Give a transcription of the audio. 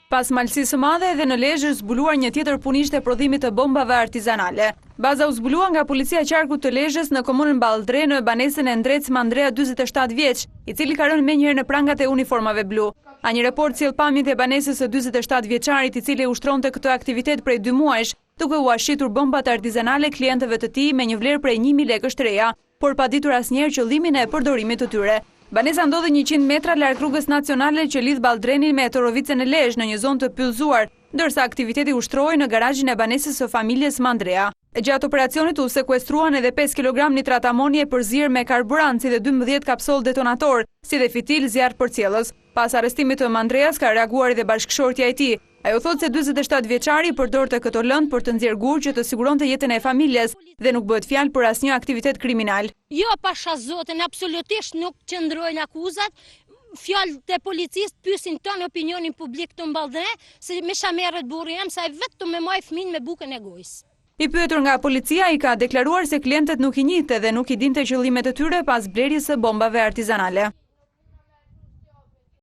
Pas malësisë së madhe edhe në Lezhë zbuluar një tjetër punisht e prodhimit të bombave artizanale. Baza u zbulua nga policia e qarkut të Lezhës në komunën Ballëdre në banesën e Ndrec Mandrea 47 vjeç, i cili ka rënë menjëherë në prangat e uniformave blu. A një report sjell pamjet e banesës së 47 vjeçarit i cili ushtronte këtë aktivitet prej 2 muajsh, duke u ashqitur bombat artizanale klientëve të tij me një vlerë prej 1000 lekësh të reja, por pa ditur asnjëherë qëllimin e përdorimit të tyre. Banesa ndodhe 100 metra larg rrugës nacionale që lidh Ballëdrenin me Torovicën e Lezhë në një zonë të pyllëzuar, ndërsa aktiviteti ushtrohej në garazhin e banesës së familjes Mandrea. Gjatë operacionit u sekuestruan edhe 5 kg nitrat amonie përzierë me karburant, si dhe 12 kapsol detonator, si dhe fitil zjarr përcjellës. Pas arrestimit të Mandreas ka reaguar edhe bashkëshortja e tij. Ajo thotë se 47 vjeçari përdorte këto lëndë për të nxjerrë gur që të siguronte jetën e familjes dhe nuk bëhet fjalë për asnjë aktivitet kriminal. Jo, pasha zotin, absolutisht nuk qëndrojnë akuzat. Fjalët e policisë pyesin tonë opinionin publik të Ballëdre, se me çfarë merret burri jam, sa vetëm me maj fëmin me bukën e gojës. I pyetur nga policia i ka deklaruar se klientët nuk i njihte dhe nuk i dinte qëllimet e tyre pas blerjes së bombave artizanale.